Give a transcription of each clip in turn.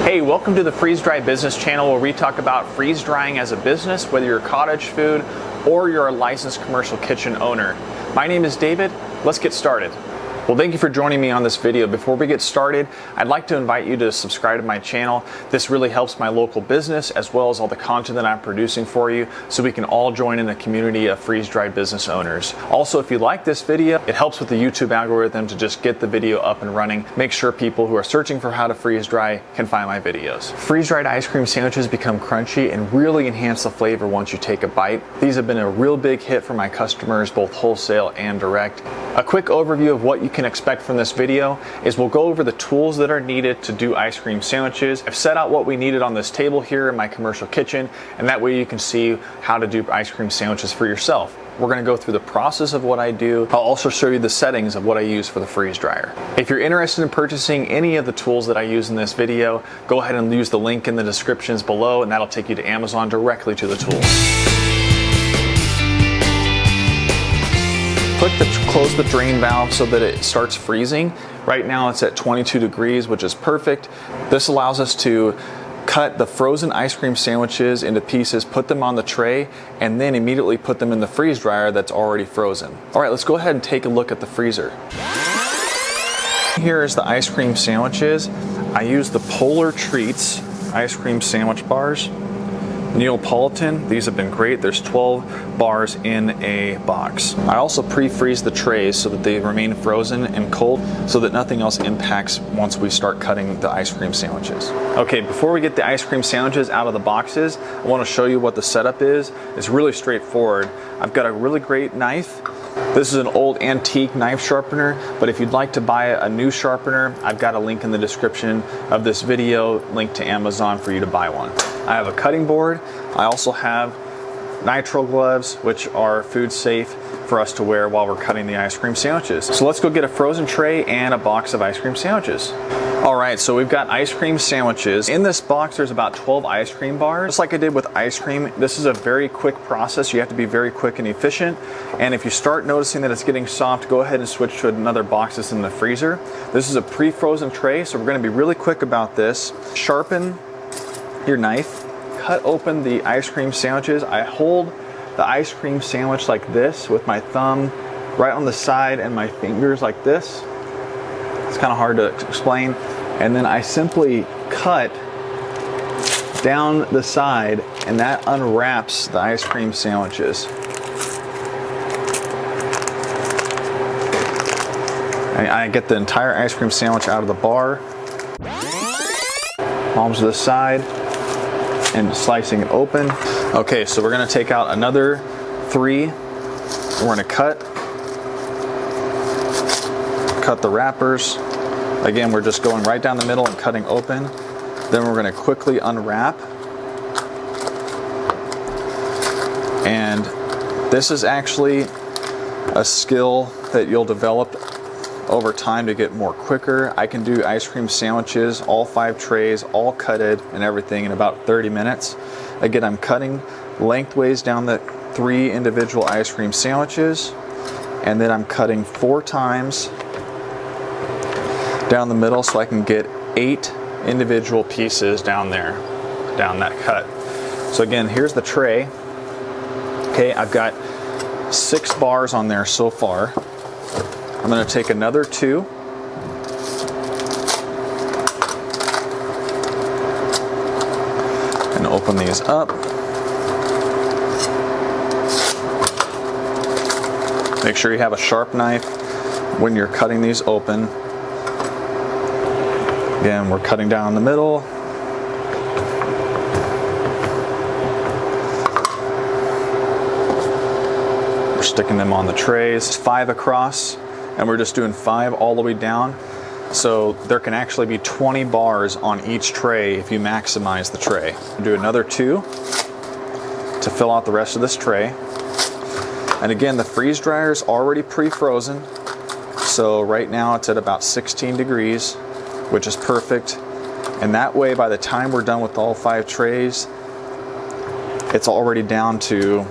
Hey, welcome to the Freeze Dry Business Channel, where we talk about freeze drying as a business, whether you're cottage food or you're a licensed commercial kitchen owner. My name is David. Let's get started. Well, thank you for joining me on this video. Before we get started, I'd like to invite you to subscribe to my channel. This really helps my local business as well as all the content that I'm producing for you, so we can all join in a community of freeze-dried business owners. Also, if you like this video, it helps with the YouTube algorithm to just get the video up and running. Make sure people who are searching for how to freeze dry can find my videos. Freeze-dried ice cream sandwiches become crunchy and really enhance the flavor once you take a bite. These have been a real big hit for my customers, both wholesale and direct. A quick overview of what you can expect from this video is we'll go over the tools that are needed to do ice cream sandwiches. I've set out what we needed on this table here in my commercial kitchen, and that way you can see how to do ice cream sandwiches for yourself. We're going to go through the process of what I do. I'll also show you the settings of what I use for the freeze dryer. If you're interested in purchasing any of the tools that I use in this video, go ahead and use the link in the descriptions below, and that'll take you to Amazon directly to the tools. Close the drain valve so that it starts freezing. Right now it's at 22 degrees, which is perfect. This allows us to cut the frozen ice cream sandwiches into pieces, put them on the tray, and then immediately put them in the freeze dryer that's already frozen. All right, let's go ahead and take a look at the freezer. Here is the ice cream sandwiches. I use the Polar Treats ice cream sandwich bars. Neapolitan, these have been great. There's 12 bars in a box. I also pre-freeze the trays so that they remain frozen and cold so that nothing else impacts once we start cutting the ice cream sandwiches. Okay, before we get the ice cream sandwiches out of the boxes, I want to show you what the setup is. It's really straightforward. I've got a really great knife. This is an old antique knife sharpener, but if you'd like to buy a new sharpener, I've got a link in the description of this video, link to Amazon for you to buy one. I have a cutting board. I also have nitrile gloves, which are food safe for us to wear while we're cutting the ice cream sandwiches. So let's go get a frozen tray and a box of ice cream sandwiches. All right, so we've got ice cream sandwiches. In this box, there's about 12 ice cream bars. Just like I did with ice cream, this is a very quick process. You have to be very quick and efficient. And if you start noticing that it's getting soft, go ahead and switch to another box that's in the freezer. This is a pre-frozen tray, so we're gonna be really quick about this. Sharpen your knife, cut open the ice cream sandwiches. I hold the ice cream sandwich like this with my thumb right on the side and my fingers like this. It's kind of hard to explain. And then I simply cut down the side, and that unwraps the ice cream sandwiches. I get the entire ice cream sandwich out of the bar. Palms to the side and slicing it open. Okay, so we're gonna take out another 3. We're gonna cut the wrappers. Again, we're just going right down the middle and cutting open. Then we're gonna quickly unwrap. And this is actually a skill that you'll develop over time to get more quicker. I can do ice cream sandwiches, all 5 trays, all cutted and everything in about 30 minutes. Again, I'm cutting lengthways down the 3 individual ice cream sandwiches, and then I'm cutting 4 times down the middle so I can get 8 individual pieces down there, down that cut. So again, here's the tray. Okay, I've got 6 bars on there so far. I'm going to take another 2. And open these up. Make sure you have a sharp knife when you're cutting these open. Again, we're cutting down the middle. We're sticking them on the trays. 5 across. And we're just doing 5 all the way down. So there can actually be 20 bars on each tray if you maximize the tray. Do another 2 to fill out the rest of this tray. And again, the freeze dryer is already pre-frozen. So right now it's at about 16 degrees, which is perfect. And that way, by the time we're done with all 5 trays, it's already down to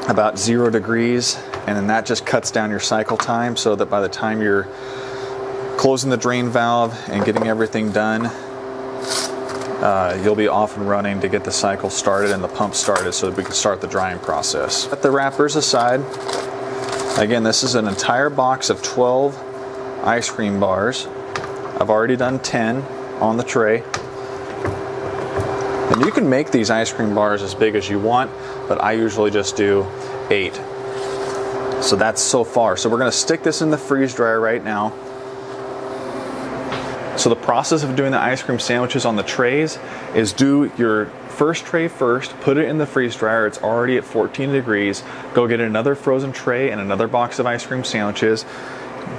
about 0 degrees. And then that just cuts down your cycle time so that by the time you're closing the drain valve and getting everything done, you'll be off and running to get the cycle started and the pump started so that we can start the drying process. Set the wrappers aside. Again, this is an entire box of 12 ice cream bars. I've already done 10 on the tray. And you can make these ice cream bars as big as you want, but I usually just do 8. So that's so far. So we're going to stick this in the freeze dryer right now. So the process of doing the ice cream sandwiches on the trays is do your first tray first, put it in the freeze dryer, it's already at 14 degrees, go get another frozen tray and another box of ice cream sandwiches,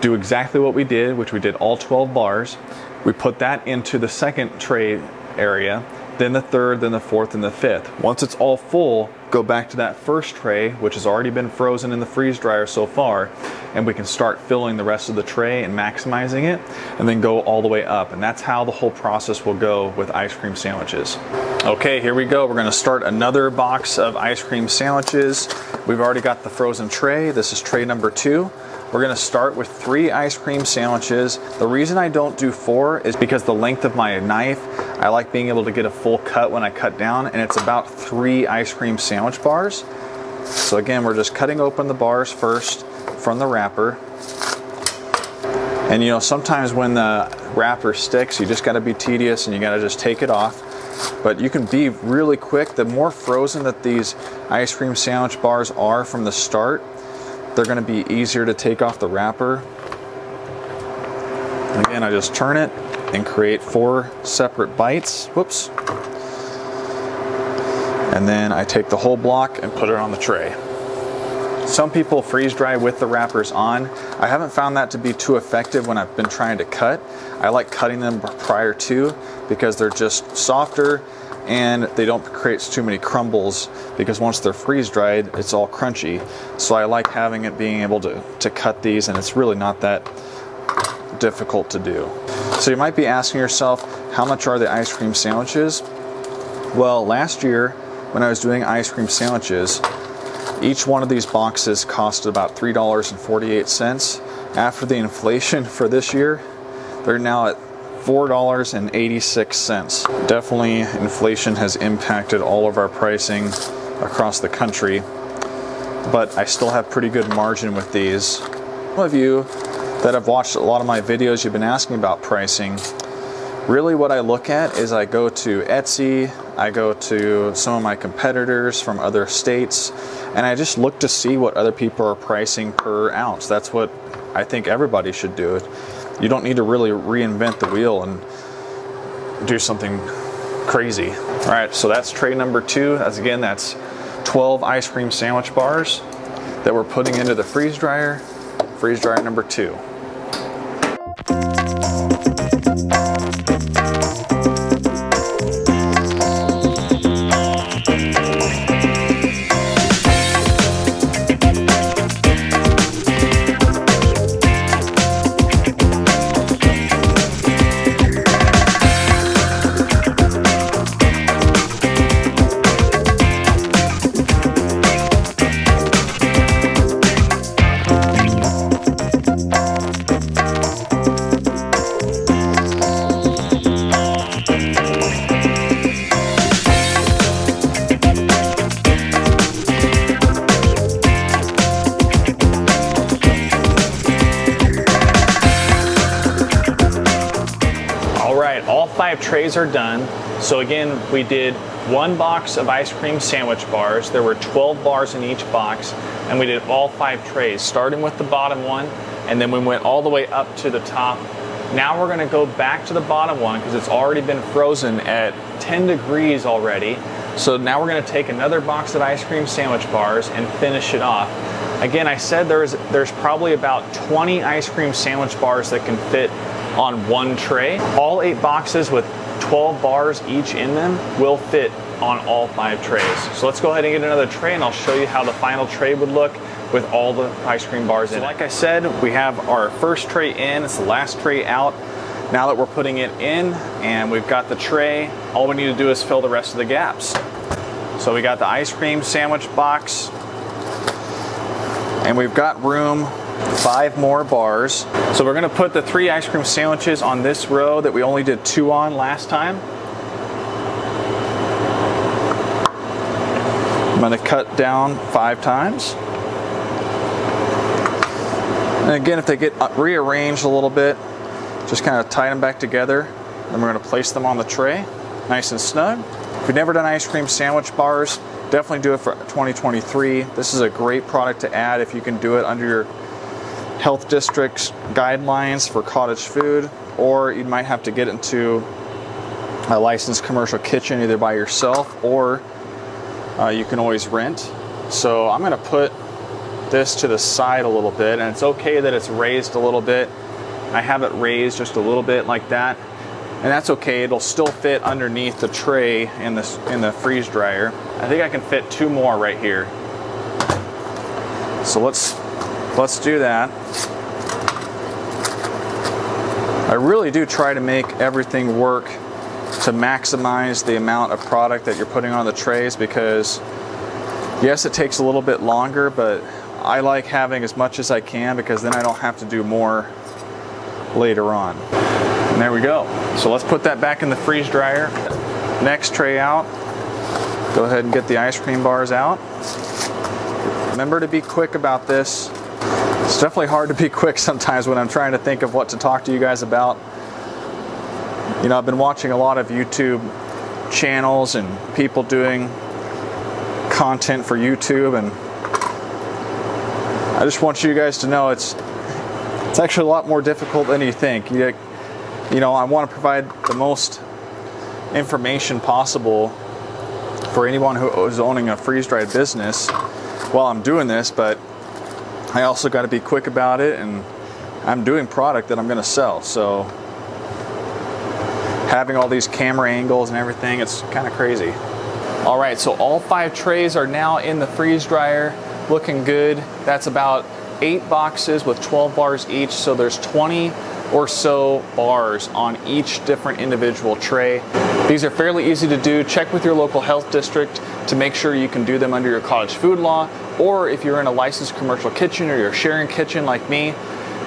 do exactly what we did, which we did all 12 bars. We put that into the second tray area, then the third, then the fourth, and the fifth. Once it's all full, go back to that first tray, which has already been frozen in the freeze dryer so far, and we can start filling the rest of the tray and maximizing it, and then go all the way up. And that's how the whole process will go with ice cream sandwiches. Okay, here we go. We're gonna start another box of ice cream sandwiches. We've already got the frozen tray. This is tray number 2. We're gonna start with 3 ice cream sandwiches. The reason I don't do 4 is because the length of my knife, I like being able to get a full cut when I cut down, and it's about 3 ice cream sandwich bars. So again, we're just cutting open the bars first from the wrapper. And you know, sometimes when the wrapper sticks, you just gotta be tedious and you gotta just take it off. But you can be really quick. The more frozen that these ice cream sandwich bars are from the start, they're gonna be easier to take off the wrapper. Again, I just turn it and create 4 separate bites. Whoops. And then I take the whole block and put it on the tray. Some people freeze dry with the wrappers on. I haven't found that to be too effective when I've been trying to cut. I like cutting them prior to because they're just softer and they don't create too many crumbles, because once they're freeze dried, it's all crunchy. So I like having it being able to cut these, and it's really not that difficult to do. So you might be asking yourself, how much are the ice cream sandwiches? Well, last year when I was doing ice cream sandwiches, each one of these boxes cost about $3.48. After the inflation for this year, they're now at $4.86. Definitely inflation has impacted all of our pricing across the country, but I still have pretty good margin with these. Some of you that have watched a lot of my videos, you've been asking about pricing. Really what I look at is I go to Etsy, I go to some of my competitors from other states, and I just look to see what other people are pricing per ounce. That's what I think everybody should do. You don't need to really reinvent the wheel and do something crazy. All right, so that's tray number 2. That's 12 ice cream sandwich bars that we're putting into the freeze dryer number 2. All 5 trays are done. So again, we did 1 box of ice cream sandwich bars. There were 12 bars in each box, and we did all 5 trays, starting with the bottom one, and then we went all the way up to the top. Now we're gonna go back to the bottom one because it's already been frozen at 10 degrees already. So now we're gonna take another box of ice cream sandwich bars and finish it off. Again, I said there's probably about 20 ice cream sandwich bars that can fit on 1 tray. All 8 boxes with 12 bars each in them will fit on all 5 trays. So let's go ahead and get another tray, and I'll show you how the final tray would look with all the ice cream bars in it. Like I said, we have our first tray in, it's the last tray out. Now that we're putting it in and we've got the tray, all we need to do is fill the rest of the gaps. So we got the ice cream sandwich box, and we've got room 5 more bars. So we're gonna put the 3 ice cream sandwiches on this row that we only did 2 on last time. I'm going to cut down 5 times. And again, if they get rearranged a little bit, just kind of tie them back together. Then we're going to place them on the tray, nice and snug. If you've never done ice cream sandwich bars, definitely do it for 2023. This is a great product to add if you can do it under your health district's guidelines for cottage food, or you might have to get into a licensed commercial kitchen either by yourself or you can always rent. So I'm going to put this to the side a little bit, and it's okay that it's raised a little bit. I have it raised just a little bit like that, and that's okay. It'll still fit underneath the tray in the freeze dryer. I think I can fit 2 more right here. So let's do that. I really do try to make everything work to maximize the amount of product that you're putting on the trays, because yes, it takes a little bit longer, but I like having as much as I can because then I don't have to do more later on. And there we go. So let's put that back in the freeze dryer. Next tray out. Go ahead and get the ice cream bars out. Remember to be quick about this. It's definitely hard to be quick sometimes when I'm trying to think of what to talk to you guys about. You know, I've been watching a lot of YouTube channels and people doing content for YouTube, and I just want you guys to know it's actually a lot more difficult than you think. You know, I want to provide the most information possible for anyone who is owning a freeze-dried business while I'm doing this, but I also got to be quick about it, and I'm doing product that I'm going to sell. So having all these camera angles and everything, it's kind of crazy. All right, so all 5 trays are now in the freeze dryer, looking good. That's about 8 boxes with 12 bars each, so there's 20 or so bars on each different individual tray. These are fairly easy to do. Check with your local health district to make sure you can do them under your cottage food law, or if you're in a licensed commercial kitchen or you're a sharing kitchen like me,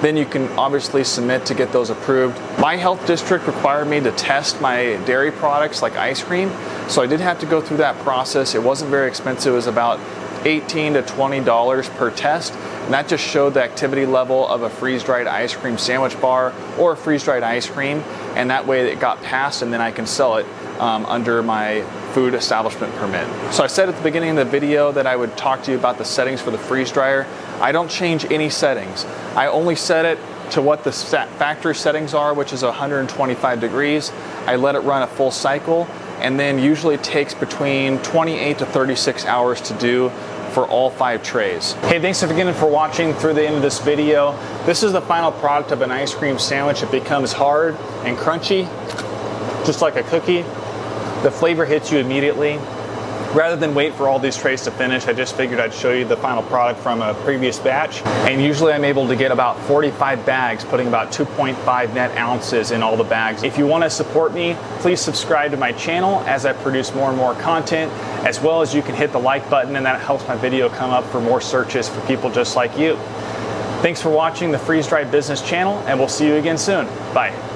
then you can obviously submit to get those approved. My health district required me to test my dairy products like ice cream, so I did have to go through that process. It wasn't very expensive. It was about $18 to $20 per test, and that just showed the activity level of a freeze-dried ice cream sandwich bar or a freeze-dried ice cream, and that way it got passed, and then I can sell it under my food establishment permit. So I said at the beginning of the video that I would talk to you about the settings for the freeze dryer. I don't change any settings. I only set it to what the factory settings are, which is 125 degrees. I let it run a full cycle, and then usually it takes between 28 to 36 hours to do for all 5 trays. Hey, thanks again for watching through the end of this video. This is the final product of an ice cream sandwich. It becomes hard and crunchy, just like a cookie. The flavor hits you immediately. Rather than wait for all these trays to finish, I just figured I'd show you the final product from a previous batch. And usually I'm able to get about 45 bags, putting about 2.5 net ounces in all the bags. If you want to support me, please subscribe to my channel as I produce more and more content, as well as you can hit the like button, and that helps my video come up for more searches for people just like you. Thanks for watching the Freeze Dried Business channel, and we'll see you again soon. Bye.